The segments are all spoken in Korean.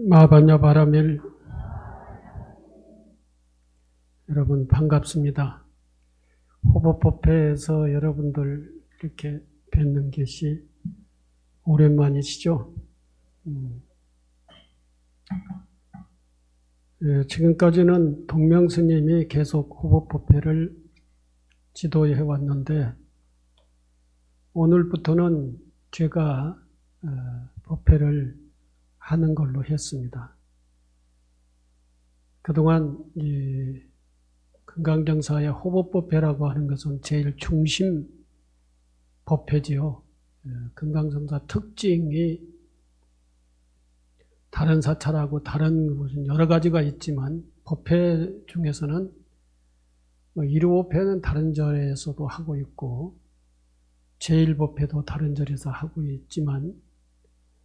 마바냐 바라멜 여러분 반갑습니다. 호법법회에서 여러분들 이렇게 뵙는 것이 오랜만이시죠? 지금까지는 동명스님이 계속 호법법회를 지도해 왔는데 오늘부터는 제가 법회를 하는 걸로 했습니다. 그동안 이 금강정사의 호법법회라고 하는 것은 제일 중심 법회지요. 금강정사 특징이 다른 사찰하고 다른 무슨 여러 가지가 있지만 법회 중에서는 일요법회는 다른 절에서도 하고 있고 제1법회도 다른 절에서 하고 있지만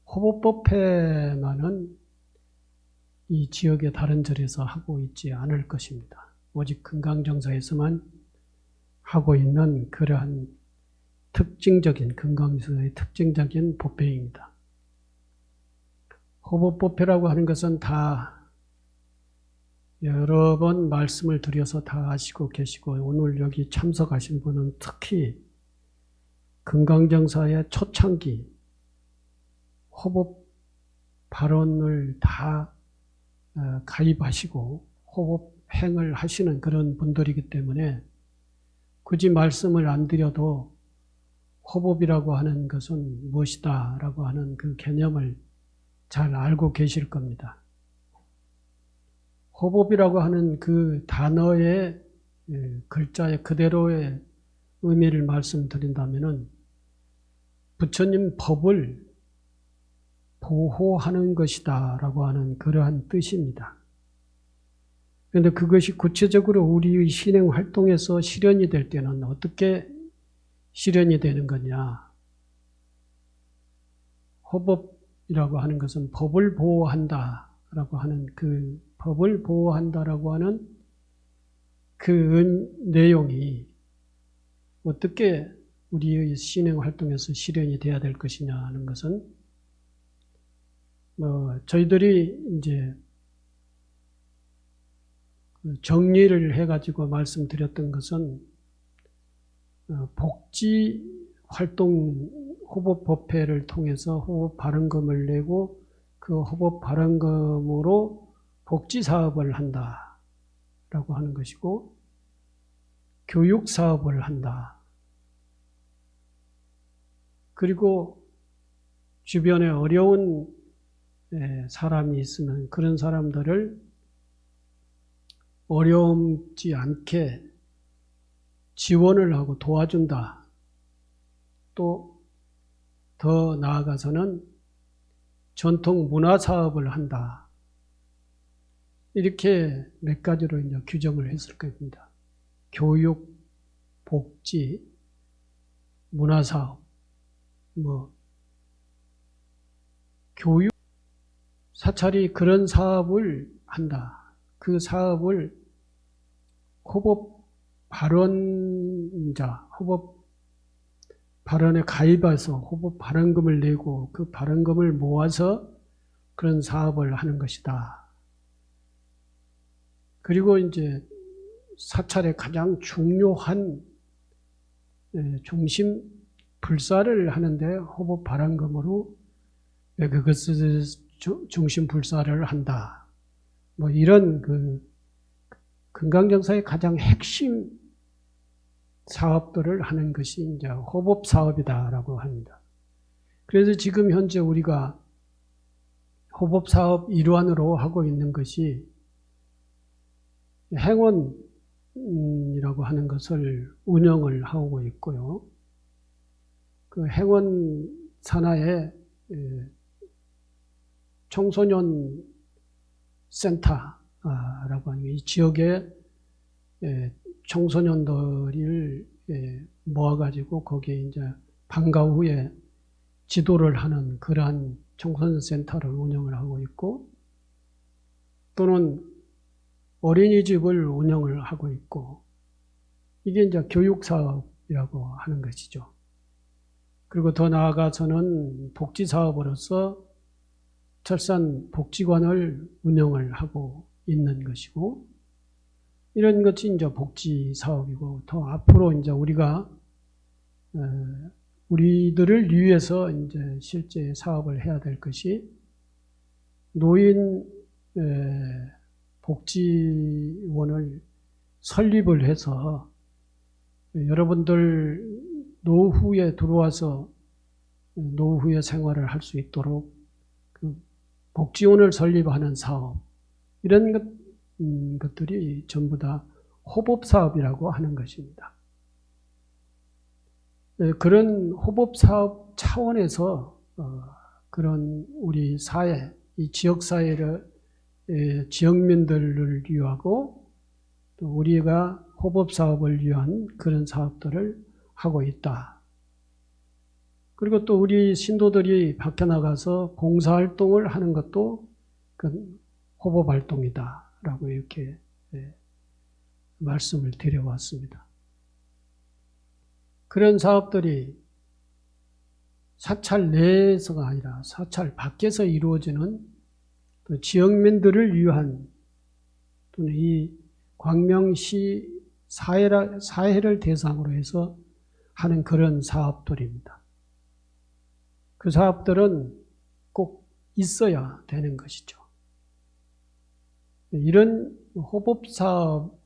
호법법회만은 이 지역의 다른 절에서 하고 있지 않을 것입니다. 오직 금강정사에서만 하고 있는 그러한 특징적인 금강정사의 특징적인 법회입니다. 호법법회라고 하는 것은 다 여러 번 말씀을 드려서 다 아시고 계시고 오늘 여기 참석하신 분은 특히 금강정사의 초창기 호법 발언을 다 가입하시고 호법행을 하시는 그런 분들이기 때문에 굳이 말씀을 안 드려도 호법이라고 하는 것은 무엇이다 라고 하는 그 개념을 잘 알고 계실 겁니다. 호법이라고 하는 그 단어의 글자의 그대로의 의미를 말씀드린다면은 부처님 법을 보호하는 것이다 라고 하는 그러한 뜻입니다. 그런데 그것이 구체적으로 우리의 신행 활동에서 실현이 될 때는 어떻게 실현이 되는 거냐? 호법이라고 하는 것은 법을 보호한다 라고 하는 그 법을 보호한다라고 하는 그 내용이 어떻게 우리의 신행 활동에서 실현이 돼야 될 것이냐 하는 것은 저희들이 이제 정리를 해가지고 말씀드렸던 것은 복지 활동 호법법회를 통해서 호법 발언금을 내고 그 호법 발언금으로 복지 사업을 한다라고 하는 것이고 교육 사업을 한다. 그리고 주변에 어려운 사람이 있으면 그런 사람들을 어려움지 않게 지원을 하고 도와준다. 또 더 나아가서는 전통 문화 사업을 한다. 이렇게 몇 가지로 이제 규정을 했을 겁니다. 교육, 복지, 문화 사업, 교육, 사찰이 그런 사업을 한다. 그 사업을 호법 발언자, 호법 발언에 가입해서 호법 발언금을 내고 그 발언금을 모아서 그런 사업을 하는 것이다. 그리고 이제 사찰의 가장 중요한 중심 불사를 하는데 호법 발언금으로 그것을 중심 불사를 한다. 이런 그 금강정사의 가장 핵심 사업들을 하는 것이 이제 호법 사업이다라고 합니다. 그래서 지금 현재 우리가 호법 사업 일환으로 하고 있는 것이 행원이라고 하는 것을 운영을 하고 있고요. 그 행원 산하에 청소년 센터라고 하는 게 이 지역에 청소년들을 모아가지고 거기에 이제 방과 후에 지도를 하는 그러한 청소년 센터를 운영을 하고 있고 또는 어린이집을 운영을 하고 있고 이게 이제 교육사업이라고 하는 것이죠. 그리고 더 나아가서는 복지사업으로서 철산 복지관을 운영을 하고 있는 것이고, 이런 것이 이제 복지 사업이고, 더 앞으로 이제 우리가 우리들을 위해서 이제 실제 사업을 해야 될 것이 노인 복지원을 설립을 해서 여러분들 노후에 들어와서 노후의 생활을 할 수 있도록 그 복지원을 설립하는 사업, 이런 것들이 전부 다 호법사업이라고 하는 것입니다. 그런 호법사업 차원에서 그런 우리 사회, 이 지역사회를, 지역민들을 위하고 또 우리가 호법사업을 위한 그런 사업들을 하고 있다. 그리고 또 우리 신도들이 밖에 나가서 봉사활동을 하는 것도 그 호법활동이다 라고 이렇게 말씀을 드려왔습니다. 그런 사업들이 사찰 내에서가 아니라 사찰 밖에서 이루어지는 또 지역민들을 위한 또는 이 광명시 사회를 대상으로 해서 하는 그런 사업들입니다. 그 사업들은 꼭 있어야 되는 것이죠. 이런 호법사업,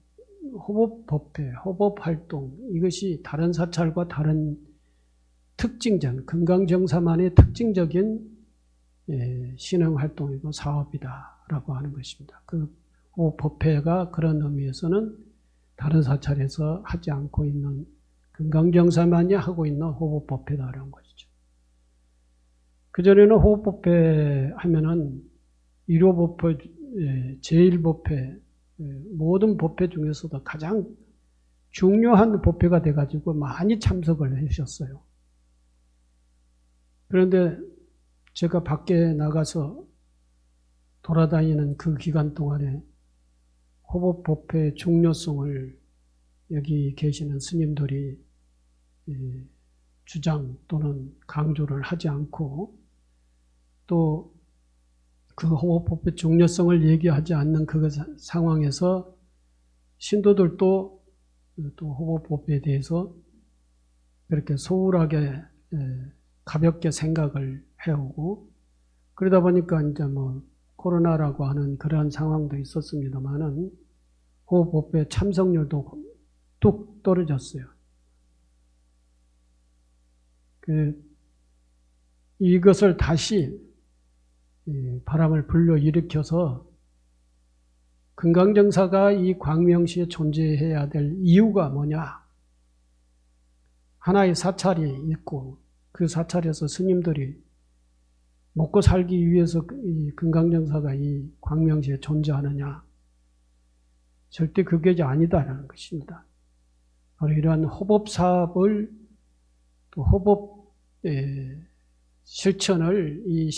호법법회, 호법활동, 이것이 다른 사찰과 다른 특징적, 금강정사만의 특징적인 신흥활동이고 사업이다라고 하는 것입니다. 그 호법법회가 그런 의미에서는 다른 사찰에서 하지 않고 있는 금강정사만이 하고 있는 호법법회다라는 것이죠. 그전에는 호법법회 하면은 1호 법회, 제1법회, 모든 법회 중에서도 가장 중요한 법회가 돼가지고 많이 참석을 하셨어요. 그런데 제가 밖에 나가서 돌아다니는 그 기간 동안에 호법법회의 중요성을 여기 계시는 스님들이 주장 또는 강조를 하지 않고 또 그 호법법회 중요성을 얘기하지 않는 그 상황에서 신도들도 또 호법법회에 대해서 그렇게 소홀하게 가볍게 생각을 해오고 그러다 보니까 이제 뭐 코로나라고 하는 그러한 상황도 있었습니다만은 호법법회 참석률도 뚝 떨어졌어요. 이것을 다시 바람을 불러일으켜서 금강정사가 이 광명시에 존재해야 될 이유가 뭐냐? 하나의 사찰이 있고 그 사찰에서 스님들이 먹고 살기 위해서 이 금강정사가 이 광명시에 존재하느냐? 절대 그게 아니다라는 것입니다. 바로 이러한 호법사업을 또 호법 실천을 이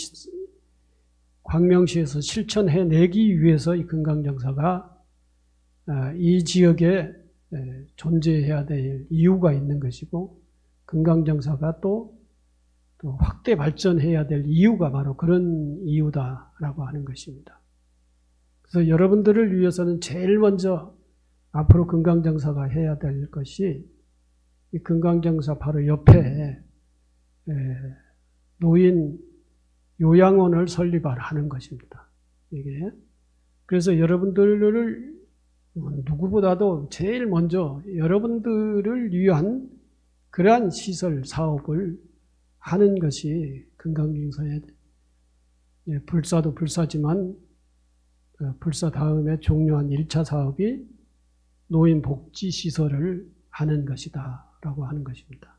광명시에서 실천해내기 위해서 이 금강정사가 이 지역에 존재해야 될 이유가 있는 것이고 금강정사가 또 확대 발전해야 될 이유가 바로 그런 이유다라고 하는 것입니다. 그래서 여러분들을 위해서는 제일 먼저 앞으로 금강정사가 해야 될 것이 이 금강정사 바로 옆에 노인 요양원을 설립하는 것입니다. 이게 그래서 여러분들을 누구보다도 제일 먼저 여러분들을 위한 그러한 시설 사업을 하는 것이 금강정사의 불사도 불사지만 불사 다음에 중요한 1차 사업이 노인 복지 시설을 하는 것이다 라고 하는 것입니다.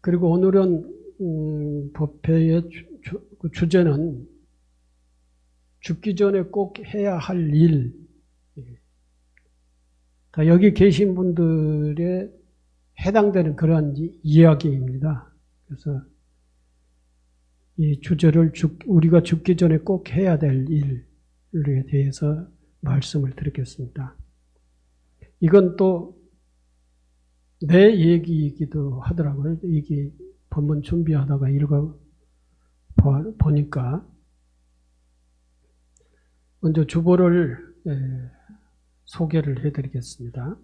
그리고 오늘은 법회의 주제는 죽기 전에 꼭 해야 할 일, 여기 계신 분들에 해당되는 그러한 이야기입니다. 그래서 이 주제를 우리가 죽기 전에 꼭 해야 될 일에 대해서 말씀을 드리겠습니다. 이건 또 내 얘기이기도 하더라고요. 이게 본문 준비하다가 보니까 먼저 주보를 소개를 해드리겠습니다.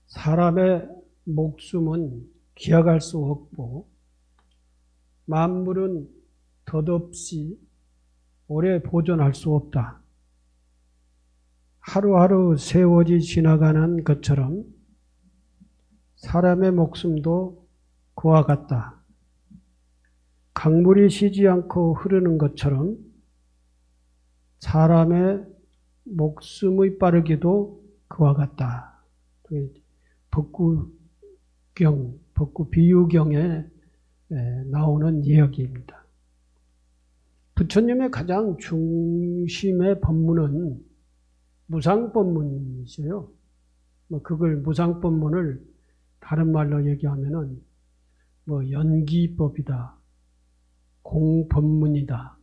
사람의 목숨은 기약할 수 없고 만물은 덧없이 오래 보존할 수 없다. 하루하루 세월이 지나가는 것처럼 사람의 목숨도 그와 같다. 강물이 쉬지 않고 흐르는 것처럼 사람의 목숨의 빠르기도 그와 같다. 법구 비유경에 나오는 이야기입니다. 부처님의 가장 중심의 법문은 무상법문이셔요. 그걸 무상법문을 다른 말로 얘기하면은 연기법이다, 공법문이다,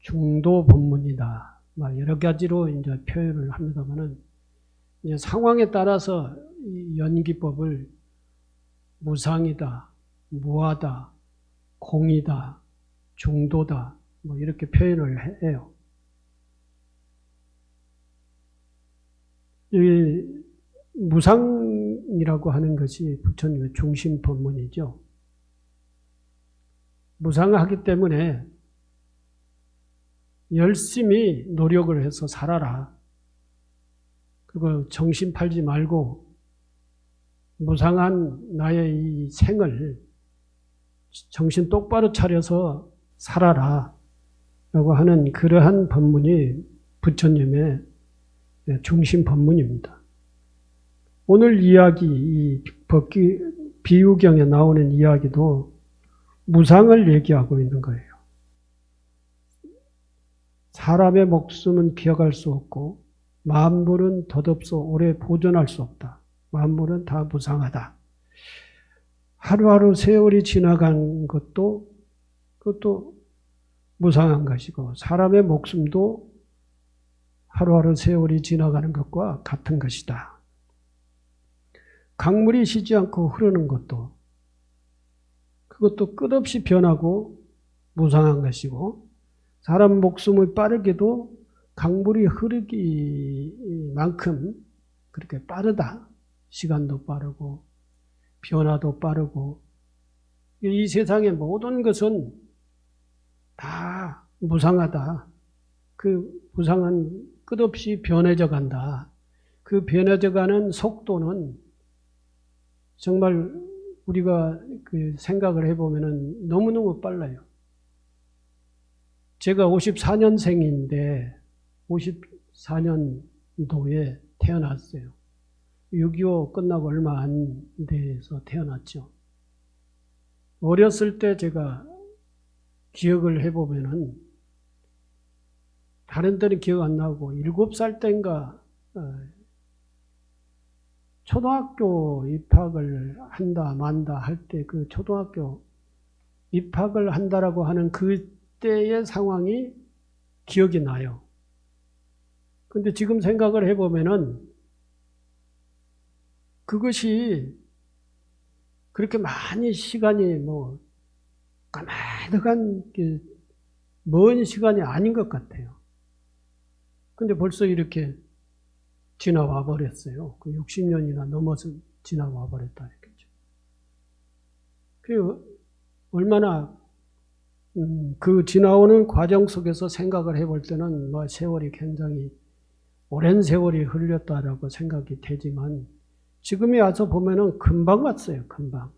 중도법문이다, 여러 가지로 이제 표현을 합니다만은 이제 상황에 따라서 이 연기법을 무상이다, 무하다, 공이다, 중도다, 이렇게 표현을 해요. 이 무상이라고 하는 것이 부처님의 중심 법문이죠. 무상하기 때문에 열심히 노력을 해서 살아라. 그리고 정신 팔지 말고 무상한 나의 이 생을 정신 똑바로 차려서 살아라. 라고 하는 그러한 법문이 부처님의 중심 법문입니다. 오늘 이야기, 이 비유경에 나오는 이야기도 무상을 얘기하고 있는 거예요. 사람의 목숨은 기억할 수 없고 만물은 덧없어 오래 보존할 수 없다. 만물은 다 무상하다. 하루하루 세월이 지나간 그것도 무상한 것이고 사람의 목숨도 하루하루 세월이 지나가는 것과 같은 것이다. 강물이 쉬지 않고 흐르는 그것도 끝없이 변하고 무상한 것이고 사람 목숨을 빠르게도 강물이 흐르기만큼 그렇게 빠르다. 시간도 빠르고 변화도 빠르고 이 세상의 모든 것은 다 무상하다. 그 무상은 끝없이 변해져 간다. 그 변해져 가는 속도는 정말 우리가 그 생각을 해보면 너무너무 빨라요. 제가 54년생인데 54년도에 태어났어요. 6.25 끝나고 얼마 안 돼서 태어났죠. 어렸을 때 제가 기억을 해보면은 다른 때는 기억 안 나고 7살 때인가 초등학교 입학을 한다 만다 할 때 그 초등학교 입학을 한다라고 하는 그때의 상황이 기억이 나요. 근데 지금 생각을 해보면은 그것이 그렇게 많이 시간이 까마득한 먼 시간이 아닌 것 같아요. 근데 벌써 이렇게 지나와 버렸어요. 그 60년이나 넘어서 지나와 버렸다 했겠죠. 그 얼마나 그 지나오는 과정 속에서 생각을 해볼 때는 세월이 굉장히 오랜 세월이 흘렸다라고 생각이 되지만 지금에 와서 보면은 금방 왔어요. 금방.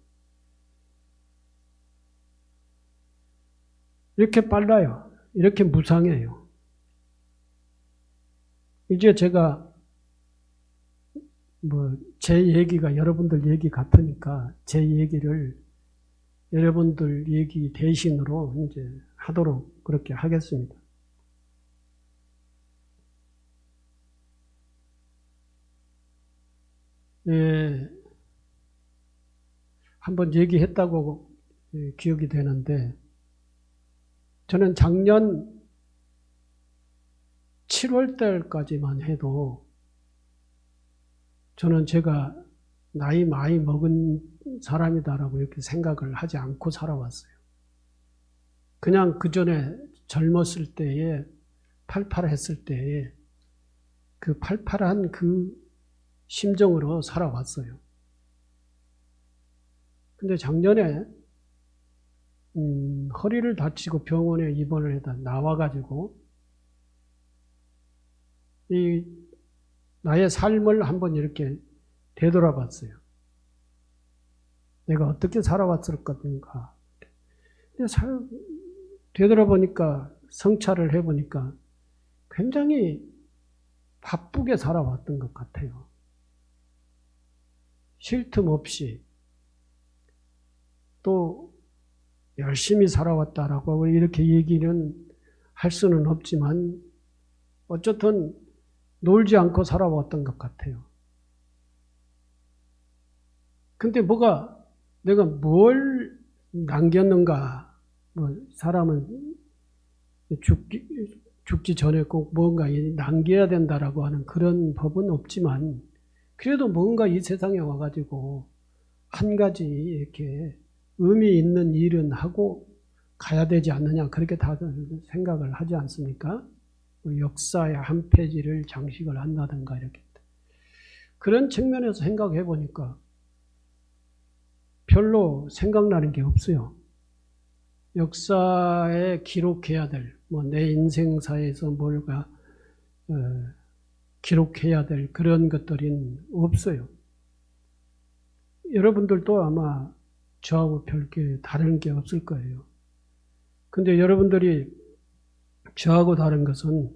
이렇게 빨라요. 이렇게 무상해요. 이제 제가 제 얘기가 여러분들 얘기 같으니까 제 얘기를 여러분들 얘기 대신으로 이제 하도록 그렇게 하겠습니다. 한번 얘기했다고 기억이 되는데 저는 작년 7월 달까지만 해도 저는 제가 나이 많이 먹은 사람이다라고 이렇게 생각을 하지 않고 살아왔어요. 그냥 그 전에 젊었을 때에 팔팔했을 때에 그 팔팔한 그 심정으로 살아왔어요. 근데 작년에 허리를 다치고 병원에 입원을 해다 나와가지고 이 나의 삶을 한번 이렇게 되돌아봤어요. 내가 어떻게 살아왔을 것인가. 근데 되돌아보니까 성찰을 해보니까 굉장히 바쁘게 살아왔던 것 같아요. 쉴 틈 없이 또 열심히 살아왔다라고 이렇게 얘기는 할 수는 없지만 어쨌든 놀지 않고 살아왔던 것 같아요. 근데 내가 뭘 남겼는가, 사람은 죽기 전에 꼭 뭔가 남겨야 된다라고 하는 그런 법은 없지만 그래도 뭔가 이 세상에 와가지고 한 가지 이렇게 의미 있는 일은 하고 가야 되지 않느냐 그렇게 다들 생각을 하지 않습니까? 역사의 한 페이지를 장식을 한다든가 이렇게 그런 측면에서 생각해 보니까 별로 생각나는 게 없어요. 역사에 기록해야 될 내 인생사에서 뭔가 기록해야 될 그런 것들은 없어요. 여러분들도 아마 저하고 별게 다른 게 없을 거예요. 근데 여러분들이 저하고 다른 것은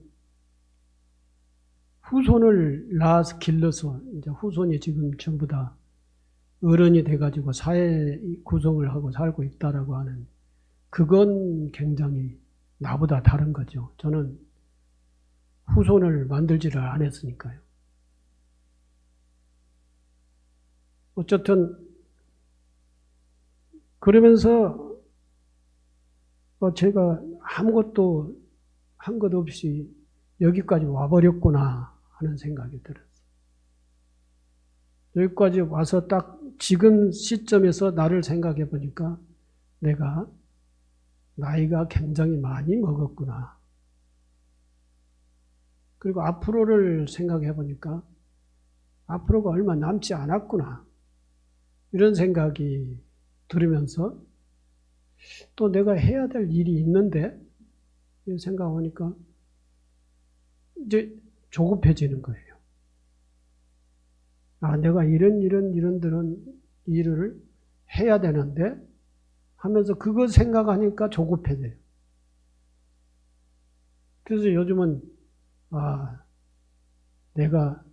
후손을 낳아서 길러서 이제 후손이 지금 전부 다 어른이 돼가지고 사회 구성을 하고 살고 있다라고 하는 그건 굉장히 나보다 다른 거죠. 저는 후손을 만들지를 안 했으니까요. 어쨌든 그러면서 제가 아무것도 한 것 없이 여기까지 와버렸구나 하는 생각이 들었어요. 여기까지 와서 딱 지금 시점에서 나를 생각해 보니까 내가 나이가 굉장히 많이 먹었구나. 그리고 앞으로를 생각해 보니까 앞으로가 얼마 남지 않았구나. 이런 생각이 들으면서 또 내가 해야 될 일이 있는데 생각하니까 이제 조급해지는 거예요. 내가 이런 일을 해야 되는데 하면서 그거 생각하니까 조급해져요. 그래서 요즘은 내가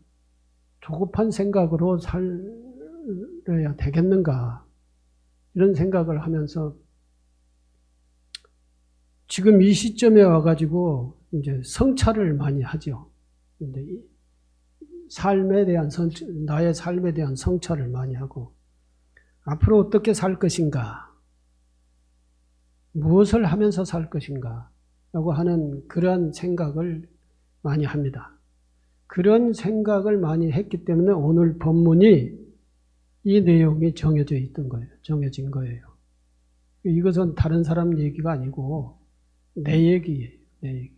조급한 생각으로 살아야 되겠는가 이런 생각을 하면서 지금 이 시점에 와가지고 이제 성찰을 많이 하죠. 근데 나의 삶에 대한 성찰을 많이 하고 앞으로 어떻게 살 것인가, 무엇을 하면서 살 것인가 라고 하는 그런 생각을 많이 합니다. 그런 생각을 많이 했기 때문에 오늘 본문이 이 내용이 정해진 거예요. 이것은 다른 사람 얘기가 아니고 내 얘기예요. 내 얘기.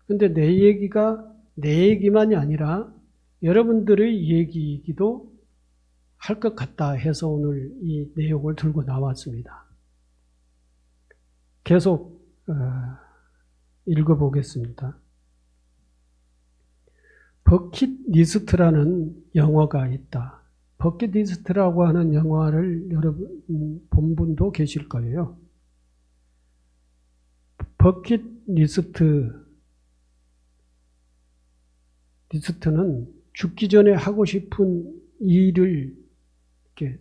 근데 내 얘기가 내 얘기만이 아니라 여러분들의 얘기이기도 할 것 같다 해서 오늘 이 내용을 들고 나왔습니다. 계속 읽어보겠습니다. 버킷리스트라는 영화가 있다. 버킷리스트라고 하는 영화를 여러분 본 분도 계실 거예요. 버킷리스트는 죽기 전에 하고 싶은 일을 이렇게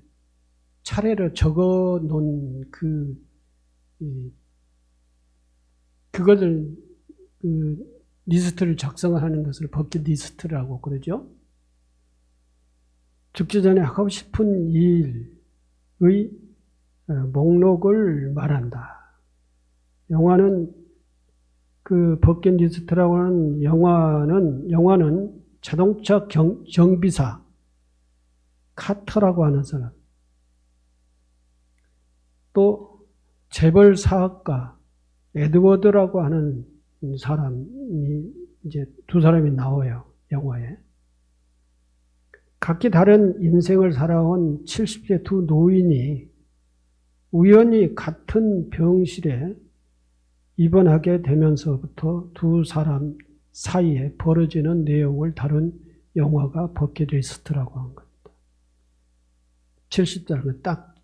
차례로 적어 놓은 그것을 리스트를 작성하는 것을 버킷리스트라고 그러죠. 죽기 전에 하고 싶은 일의 목록을 말한다. 영화는 그 버킷리스트라고 하는 영화는 자동차 정비사 카터라고 하는 사람, 또 재벌 사학가 에드워드라고 하는 사람이 이제 두 사람이 나와요, 영화에. 각기 다른 인생을 살아온 70세 두 노인이 우연히 같은 병실에 입원하게 되면서부터 두 사람 사이에 벌어지는 내용을 다룬 영화가 버킷리스트라고 한 겁니다. 70대라는 딱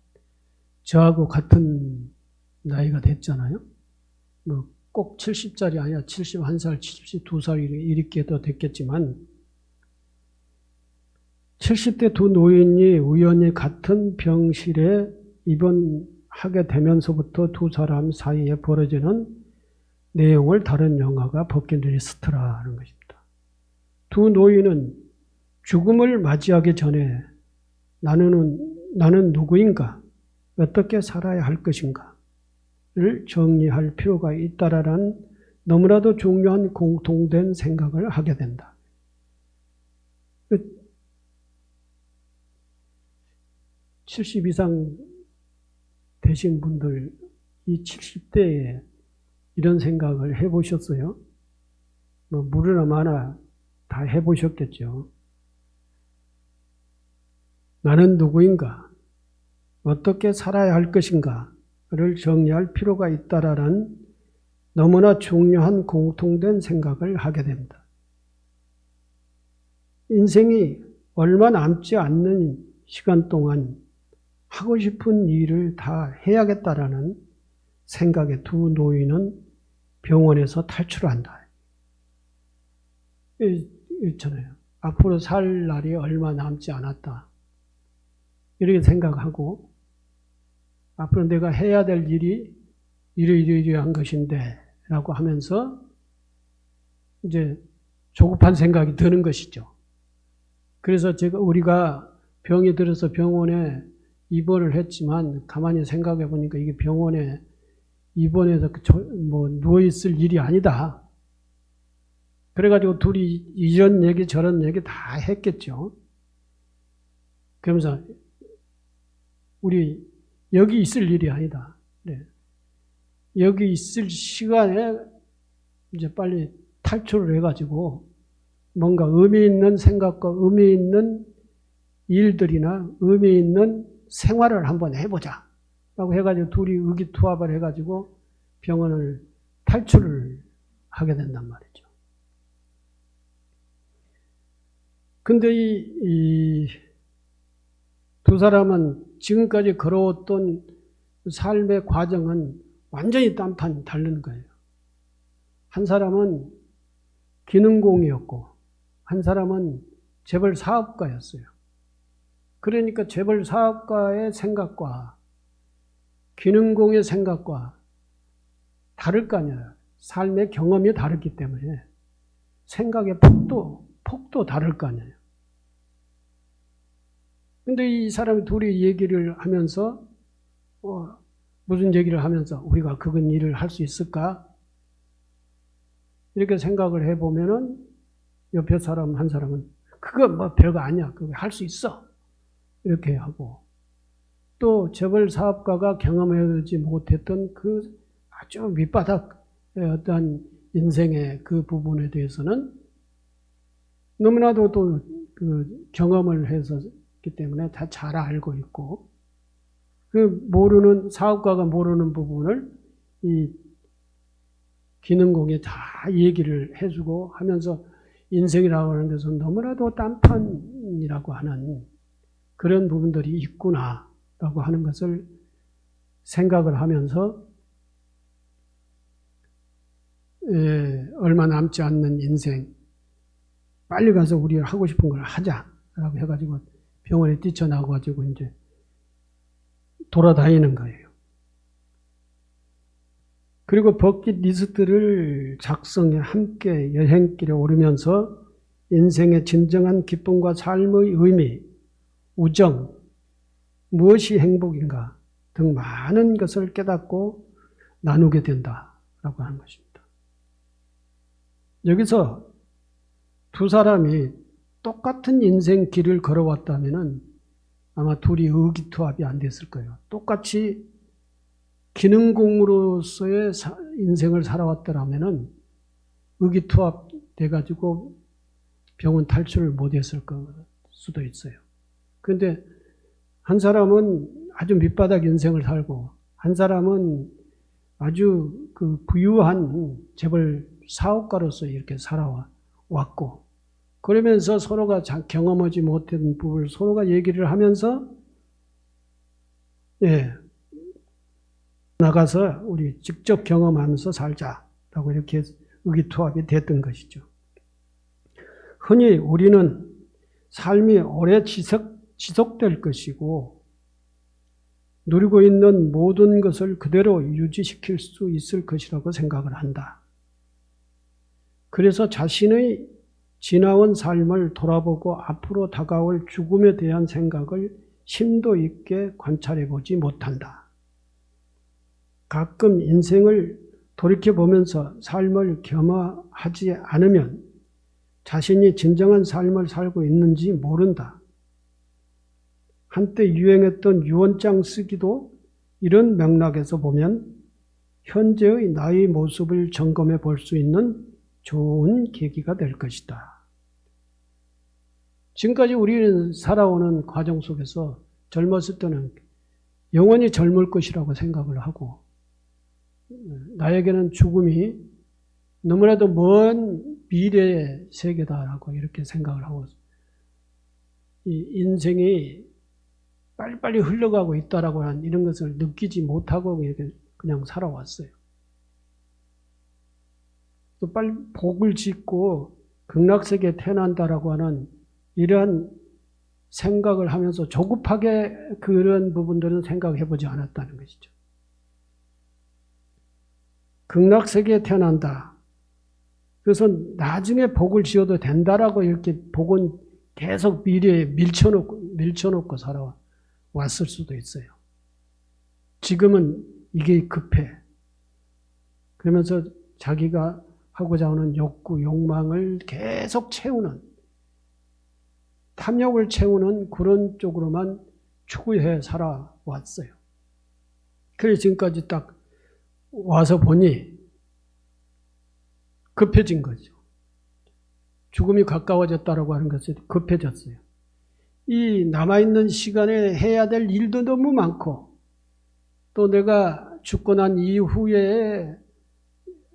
저하고 같은 나이가 됐잖아요. 뭐 꼭 70살이 아니라 71살, 72살 이렇게도 됐겠지만 70대 두 노인이 우연히 같은 병실에 입원하게 되면서부터 두 사람 사이에 벌어지는 내용을 다룬 영화가 버킷리스트라는 것입니다. 두 노인은 죽음을 맞이하기 전에 나는 누구인가? 어떻게 살아야 할 것인가? 를 정리할 필요가 있다라는 너무나도 중요한 공통된 생각을 하게 된다. 70 이상 되신 분들, 이 70대에 이런 생각을 해보셨어요? 뭐 무르나 마나 다 해보셨겠죠. 나는 누구인가? 어떻게 살아야 할 것인가를 정리할 필요가 있다라는 너무나 중요한 공통된 생각을 하게 됩니다. 인생이 얼마 남지 않는 시간 동안 하고 싶은 일을 다 해야겠다라는 생각에 두 노인은 병원에서 탈출한다. 있잖아요. 앞으로 살 날이 얼마 남지 않았다. 이렇게 생각하고 앞으로 내가 해야 될 일이 이러이러한 것인데 라고 하면서 이제 조급한 생각이 드는 것이죠. 그래서 우리가 병이 들어서 병원에 입원을 했지만 가만히 생각해 보니까 이게 병원에 입원해서 누워있을 일이 아니다. 그래가지고 둘이 이런 얘기 저런 얘기 다 했겠죠. 그러면서 우리 여기 있을 일이 아니다. 네. 여기 있을 시간에 이제 빨리 탈출을 해가지고 뭔가 의미 있는 생각과 의미 있는 일들이나 의미 있는 생활을 한번 해보자. 라고 해가지고 둘이 의기투합을 해가지고 병원을 탈출을 하게 된단 말이죠. 근데 이 두 사람은 지금까지 걸어왔던 삶의 과정은 완전히 딴판 다른 거예요. 한 사람은 기능공이었고, 한 사람은 재벌 사업가였어요. 그러니까 재벌 사업가의 생각과 기능공의 생각과 다를 거 아니에요. 삶의 경험이 다르기 때문에 생각의 폭도 다를 거 아니에요. 근데 이 사람이 둘이 얘기를 하면서 무슨 얘기를 하면서 우리가 그건 일을 할 수 있을까? 이렇게 생각을 해보면은 옆에 사람 한 사람은 그거 뭐 별거 아니야. 그거 할 수 있어. 이렇게 하고 또 재벌 사업가가 경험하지 못했던 그 아주 밑바닥의 어떤 인생의 그 부분에 대해서는 너무나도 또 그 경험을 해서 때문에 다 잘 알고 있고 그 사업가가 모르는 부분을 이 기능공이 다 얘기를 해주고 하면서 인생이라고 하는 데서 너무나도 딴판이라고 하는 그런 부분들이 있구나라고 하는 것을 생각을 하면서 얼마 남지 않는 인생 빨리 가서 우리 하고 싶은 걸 하자라고 해가지고 병원에 뛰쳐나가가지고 이제 돌아다니는 거예요. 그리고 버킷리스트를 작성해 함께 여행길에 오르면서 인생의 진정한 기쁨과 삶의 의미, 우정, 무엇이 행복인가 등 많은 것을 깨닫고 나누게 된다라고 하는 것입니다. 여기서 두 사람이 똑같은 인생 길을 걸어왔다면 아마 둘이 의기투합이 안 됐을 거예요. 똑같이 기능공으로서의 인생을 살아왔더라면은 의기투합 돼가지고 병원 탈출을 못했을 수도 있어요. 그런데 한 사람은 아주 밑바닥 인생을 살고 한 사람은 아주 그 부유한 재벌 사업가로서 이렇게 살아왔고 그러면서 서로가 경험하지 못한 부분을 서로가 얘기를 하면서 나가서 우리 직접 경험하면서 살자라고 이렇게 의기투합이 됐던 것이죠. 흔히 우리는 삶이 오래 지속될 것이고 누리고 있는 모든 것을 그대로 유지시킬 수 있을 것이라고 생각을 한다. 그래서 자신의 지나온 삶을 돌아보고 앞으로 다가올 죽음에 대한 생각을 심도 있게 관찰해 보지 못한다. 가끔 인생을 돌이켜보면서 삶을 겸허하지 않으면 자신이 진정한 삶을 살고 있는지 모른다. 한때 유행했던 유언장 쓰기도 이런 맥락에서 보면 현재의 나의 모습을 점검해 볼 수 있는 좋은 계기가 될 것이다. 지금까지 우리는 살아오는 과정 속에서 젊었을 때는 영원히 젊을 것이라고 생각을 하고 나에게는 죽음이 너무나도 먼 미래의 세계다라고 이렇게 생각을 하고 이 인생이 빨리빨리 흘러가고 있다라고 하는 이런 것을 느끼지 못하고 이렇게 그냥 살아왔어요. 또 빨리 복을 짓고 극락세계에 태어난다라고 하는 이러한 생각을 하면서 조급하게 그런 부분들은 생각해 보지 않았다는 것이죠. 극락세계에 태어난다. 그래서 나중에 복을 지어도 된다라고 이렇게 복은 계속 미래에 밀쳐놓고 살아왔을 수도 있어요. 지금은 이게 급해. 그러면서 자기가 하고자 하는 욕구, 욕망을 계속 채우는, 탐욕을 채우는 그런 쪽으로만 추구해 살아왔어요. 그래서 지금까지 딱 와서 보니 급해진 거죠. 죽음이 가까워졌다라고 하는 것이 급해졌어요. 이 남아있는 시간에 해야 될 일도 너무 많고 또 내가 죽고 난 이후에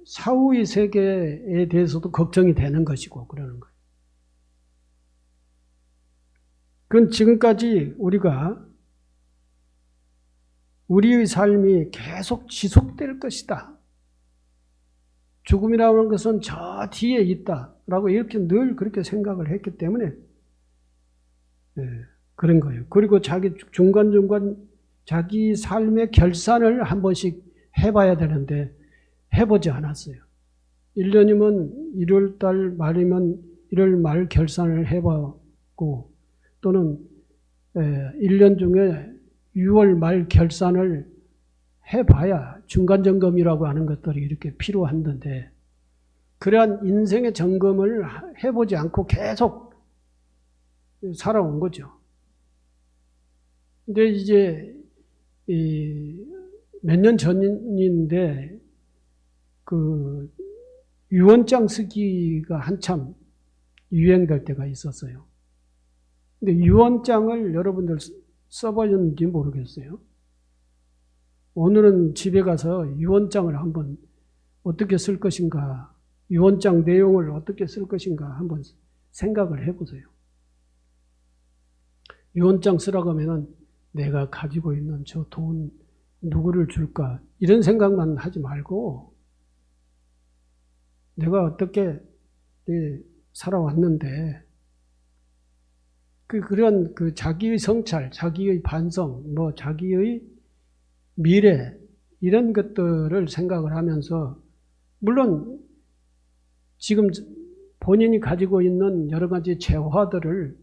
사후의 세계에 대해서도 걱정이 되는 것이고 그러는 거예요. 그건 지금까지 우리가 우리의 삶이 계속 지속될 것이다. 죽음이라는 것은 저 뒤에 있다라고 이렇게 늘 그렇게 생각을 했기 때문에 그런 거예요. 그리고 자기 중간중간 자기 삶의 결산을 한 번씩 해봐야 되는데 해보지 않았어요. 1년이면 1월달 말이면 1월 말 결산을 해보고 또는 1년 중에 6월 말 결산을 해봐야 중간점검이라고 하는 것들이 이렇게 필요한데 그러한 인생의 점검을 해보지 않고 계속 살아온 거죠. 근데 이제 몇 년 전인데 그 유언장 쓰기가 한참 유행될 때가 있었어요. 근데 유언장을 여러분들 써보셨는지 모르겠어요. 오늘은 집에 가서 유언장을 한번 어떻게 쓸 것인가, 유언장 내용을 어떻게 쓸 것인가 한번 생각을 해보세요. 유언장 쓰라고 하면은 내가 가지고 있는 저 돈 누구를 줄까 이런 생각만 하지 말고 내가 어떻게 살아왔는데 그런 그 자기의 성찰, 자기의 반성, 자기의 미래 이런 것들을 생각을 하면서 물론 지금 본인이 가지고 있는 여러 가지 재화들을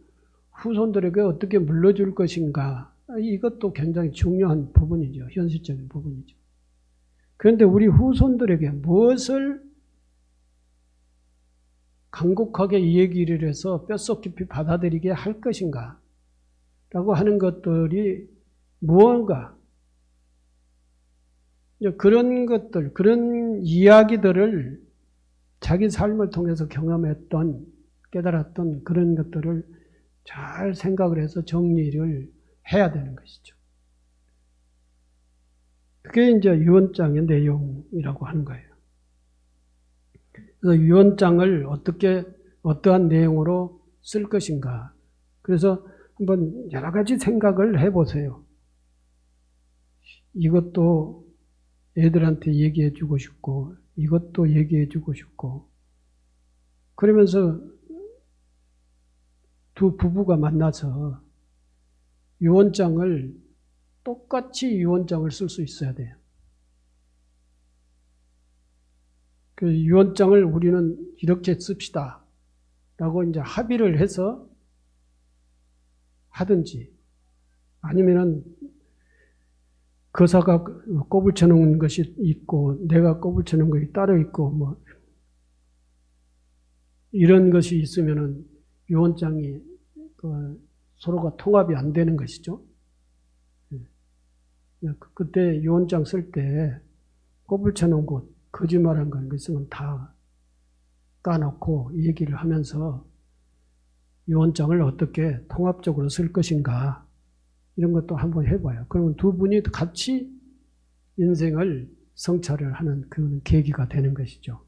후손들에게 어떻게 물려줄 것인가 이것도 굉장히 중요한 부분이죠. 현실적인 부분이죠. 그런데 우리 후손들에게 무엇을 간곡하게 이 얘기를 해서 뼛속 깊이 받아들이게 할 것인가 라고 하는 것들이 무언가 이제 그런 것들, 그런 이야기들을 자기 삶을 통해서 경험했던, 깨달았던 그런 것들을 잘 생각을 해서 정리를 해야 되는 것이죠. 그게 이제 유언장의 내용이라고 하는 거예요. 그래서 유언장을 어떠한 내용으로 쓸 것인가. 그래서 한번 여러 가지 생각을 해보세요. 이것도 애들한테 얘기해 주고 싶고, 이것도 얘기해 주고 싶고, 그러면서 두 부부가 만나서 똑같이 유언장을 쓸 수 있어야 돼요. 그 유언장을 우리는 이렇게 씁시다 라고 이제 합의를 해서 하든지, 아니면은 거사가 꼽을 쳐놓은 것이 있고 내가 꼽을 쳐놓은 것이 따로 있고 뭐 이런 것이 있으면은 유언장이 서로가 통합이 안 되는 것이죠. 그때 유언장 쓸 때 꼽을 쳐놓은 것, 거짓말한 거 있으면 다 까놓고 얘기를 하면서 유언장을 어떻게 통합적으로 쓸 것인가 이런 것도 한번 해봐요. 그러면 두 분이 같이 인생을 성찰을 하는 그런 계기가 되는 것이죠.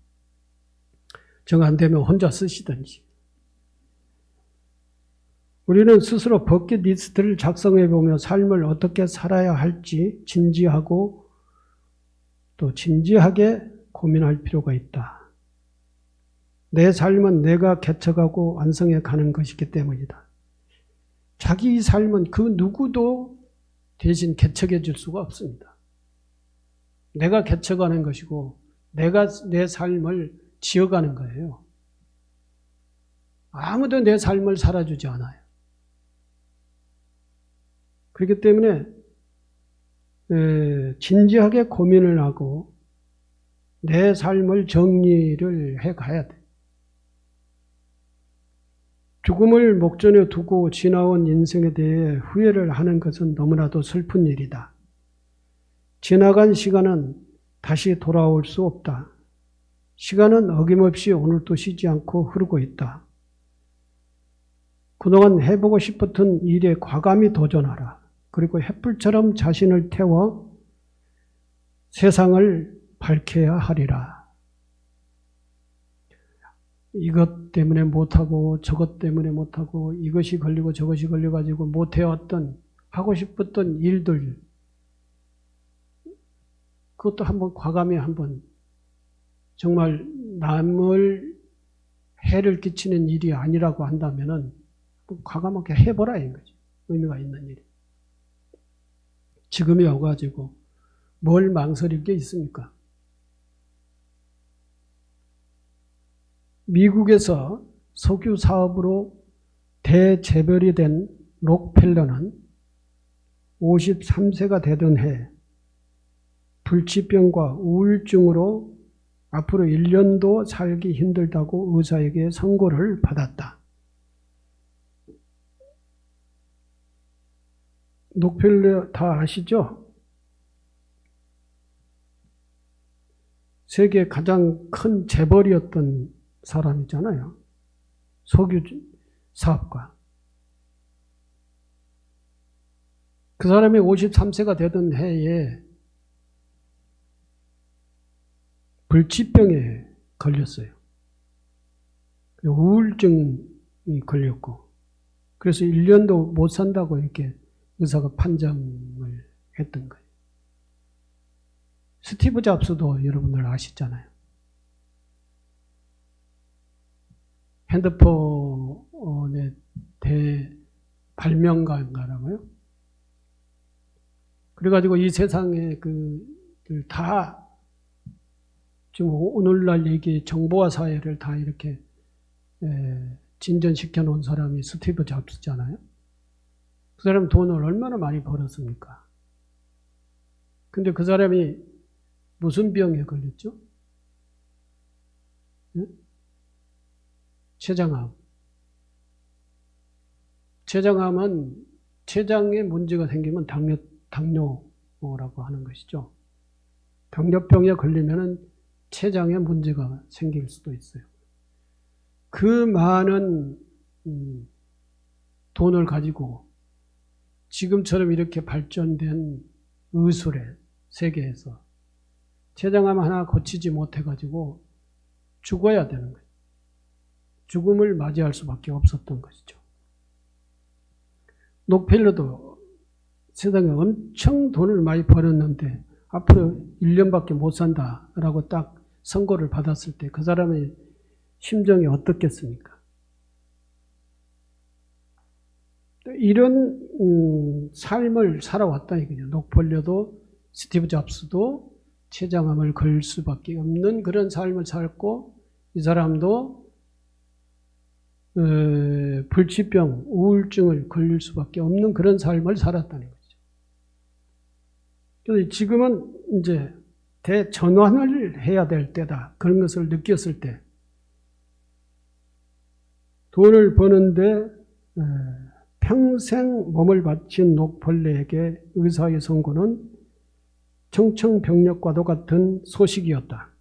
정 안 되면 혼자 쓰시든지. 우리는 스스로 버킷리스트를 작성해보며 삶을 어떻게 살아야 할지 진지하고 또 진지하게 고민할 필요가 있다. 내 삶은 내가 개척하고 완성해 가는 것이기 때문이다. 자기 삶은 그 누구도 대신 개척해 줄 수가 없습니다. 내가 개척하는 것이고 내가 내 삶을 지어가는 거예요. 아무도 내 삶을 살아주지 않아요. 그렇기 때문에 진지하게 고민을 하고 내 삶을 정리를 해가야 돼. 죽음을 목전에 두고 지나온 인생에 대해 후회를 하는 것은 너무나도 슬픈 일이다. 지나간 시간은 다시 돌아올 수 없다. 시간은 어김없이 오늘도 쉬지 않고 흐르고 있다. 그동안 해보고 싶었던 일에 과감히 도전하라. 그리고 햇불처럼 자신을 태워 세상을 밝혀야 하리라. 이것 때문에 못하고 저것 때문에 못하고 이것이 걸리고 저것이 걸려가지고 못해왔던 하고 싶었던 일들 그것도 한번 과감히 한번 정말 남을 해를 끼치는 일이 아니라고 한다면은 과감하게 해보라 이런 거죠. 의미가 있는 일이. 지금이 와가지고 뭘 망설일 게 있습니까? 미국에서 석유 사업으로 대재벌이 된 록펠러는 53세가 되던 해 불치병과 우울증으로 앞으로 1년도 살기 힘들다고 의사에게 선고를 받았다. 록펠러 다 아시죠? 세계 가장 큰 재벌이었던 사람이잖아요. 석유 사업가. 그 사람이 53세가 되던 해에 불치병에 걸렸어요. 우울증이 걸렸고 그래서 1년도 못 산다고 이렇게 의사가 판정을 했던 거예요. 스티브 잡스도 여러분들 아시잖아요. 핸드폰의 대발명가인가라고요. 그래가지고 이 세상에 다 지금 오늘날 얘기 정보화 사회를 다 이렇게 진전시켜 놓은 사람이 스티브 잡스잖아요. 그 사람 돈을 얼마나 많이 벌었습니까? 근데 그 사람이 무슨 병에 걸렸죠? 네? 췌장암. 췌장암은 췌장에 문제가 생기면 당뇨라고 하는 것이죠. 당뇨병에 걸리면은 췌장에 문제가 생길 수도 있어요. 그 많은 돈을 가지고 지금처럼 이렇게 발전된 의술의 세계에서 췌장암 하나 고치지 못해가지고 죽어야 되는 거예요. 죽음을 맞이할 수밖에 없었던 것이죠. 록펠러도 세상에 엄청 돈을 많이 벌었는데 앞으로 1년밖에 못 산다라고 딱 선고를 받았을 때 그 사람의 심정이 어떻겠습니까? 이런 삶을 살아왔다 이거죠. 록펠러도 스티브 잡스도 췌장암을 걸릴 수밖에 없는 그런 삶을 살고 이 사람도 불치병, 우울증을 걸릴 수밖에 없는 그런 삶을 살았다는 거죠. 그래서 지금은 이제 대전환을 해야 될 때다. 그런 것을 느꼈을 때 돈을 버는데 평생 몸을 바친 록펠러에게 의사의 선고는 청천벽력과도 같은 소식이었다.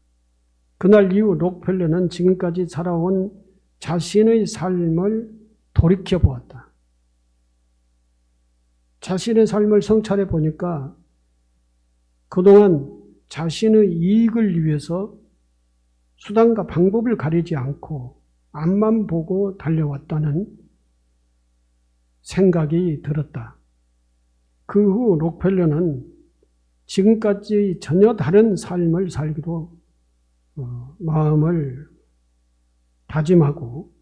그날 이후 록펠러는 지금까지 살아온 자신의 삶을 돌이켜보았다. 자신의 삶을 성찰해 보니까 그동안 자신의 이익을 위해서 수단과 방법을 가리지 않고 앞만 보고 달려왔다는 생각이 들었다. 그 후 록펠러는 지금까지 전혀 다른 삶을 살기로 마음을 다짐하고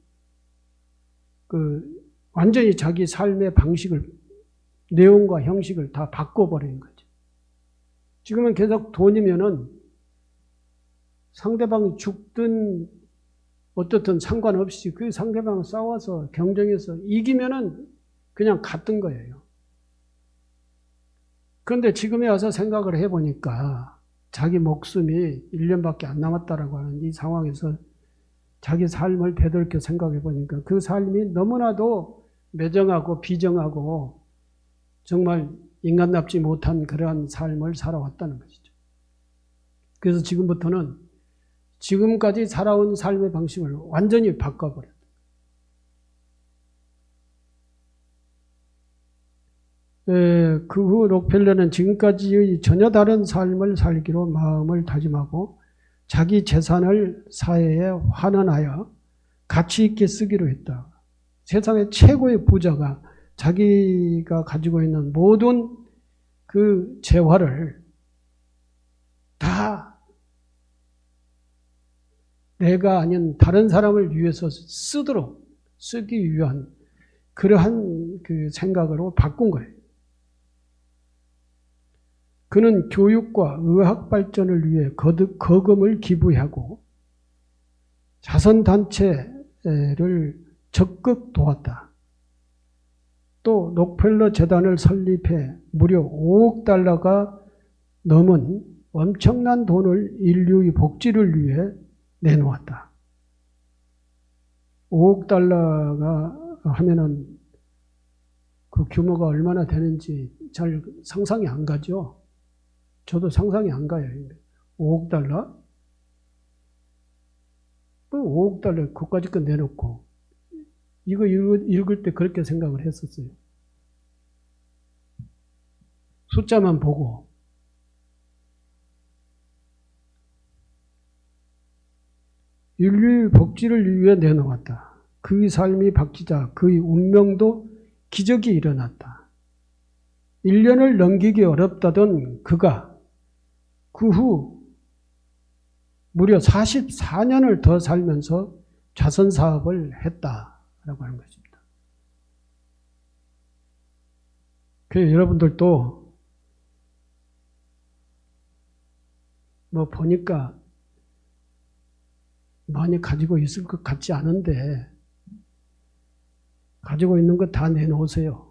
완전히 자기 삶의 방식을, 내용과 형식을 다 바꿔버린 거죠. 지금은 계속 돈이면은 상대방이 죽든 어떻든 상관없이 그 상대방을 싸워서 경쟁해서 이기면은 그냥 갔던 거예요. 그런데 지금에 와서 생각을 해보니까 자기 목숨이 1년밖에 안 남았다라고 하는 이 상황에서 자기 삶을 되돌이켜 생각해 보니까 그 삶이 너무나도 매정하고 비정하고 정말 인간답지 못한 그러한 삶을 살아왔다는 것이죠. 그래서 지금부터는 지금까지 살아온 삶의 방식을 완전히 바꿔버렸다. 그 후 록펠러는 지금까지의 전혀 다른 삶을 살기로 마음을 다짐하고 자기 재산을 사회에 환원하여 가치 있게 쓰기로 했다. 세상의 최고의 부자가 자기가 가지고 있는 모든 그 재화를 다 내가 아닌 다른 사람을 위해서 쓰기 위한 그러한 그 생각으로 바꾼 거예요. 그는 교육과 의학 발전을 위해 거금을 기부하고 자선단체를 적극 도왔다. 또 록펠러 재단을 설립해 무려 5억 달러가 넘은 엄청난 돈을 인류의 복지를 위해 내놓았다. 5억 달러가 하면은 그 규모가 얼마나 되는지 잘 상상이 안 가죠. 저도 상상이 안 가요. 5억 달러? 5억 달러 그까짓 거 내놓고 이거 읽을 때 그렇게 생각을 했었어요. 숫자만 보고 인류의 복지를 위해 내놓았다. 그의 삶이 바뀌자 그의 운명도 기적이 일어났다. 1년을 넘기기 어렵다던 그가 그 후 무려 44년을 더 살면서 자선사업을 했다라고 하는 것입니다. 그래서 여러분들도 뭐 보니까 많이 가지고 있을 것 같지 않은데 가지고 있는 거 다 내놓으세요.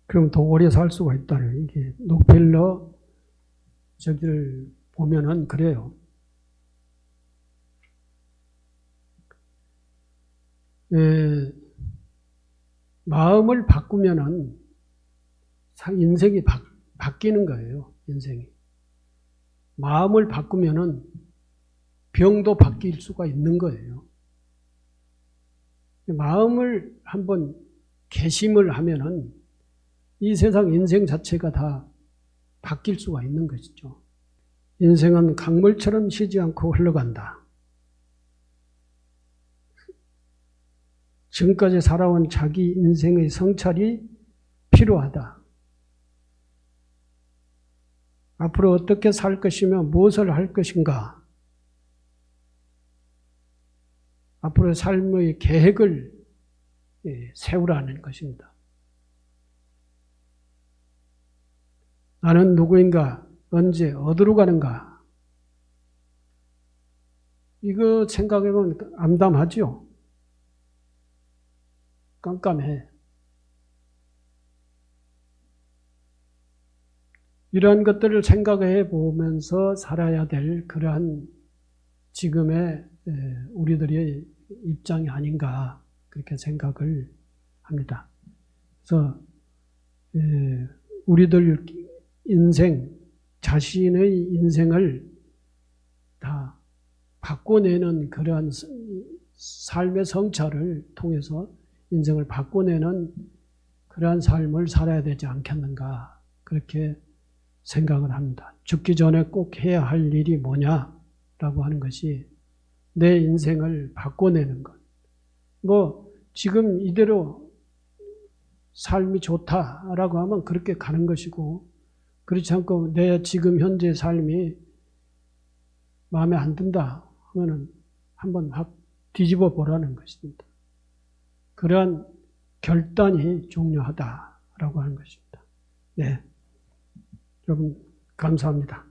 그럼 더 오래 살 수가 있다는 이게 록펠러 저기를 보면은 그래요. 마음을 바꾸면은 인생이 바뀌는 거예요, 인생이. 마음을 바꾸면은 병도 바뀔 수가 있는 거예요. 마음을 한번 개심을 하면은 이 세상 인생 자체가 다 바뀔 수가 있는 것이죠. 인생은 강물처럼 쉬지 않고 흘러간다. 지금까지 살아온 자기 인생의 성찰이 필요하다. 앞으로 어떻게 살 것이며 무엇을 할 것인가? 앞으로 삶의 계획을 세우라는 것입니다. 나는 누구인가? 언제 어디로 가는가? 이거 생각해보면 암담하죠? 깜깜해. 이러한 것들을 생각해 보면서 살아야 될 그러한 지금의 우리들의 입장이 아닌가 그렇게 생각을 합니다. 그래서 우리들 인생, 자신의 인생을 다 바꿔내는 그러한 삶의 성찰을 통해서 인생을 바꿔내는 그러한 삶을 살아야 되지 않겠는가 그렇게 생각을 합니다. 죽기 전에 꼭 해야 할 일이 뭐냐라고 하는 것이 내 인생을 바꿔내는 것. 뭐 지금 이대로 삶이 좋다라고 하면 그렇게 가는 것이고 그렇지 않고 내 지금 현재 삶이 마음에 안 든다 하면은 한번 확 뒤집어 보라는 것입니다. 그러한 결단이 중요하다라고 하는 것입니다. 네, 여러분 감사합니다.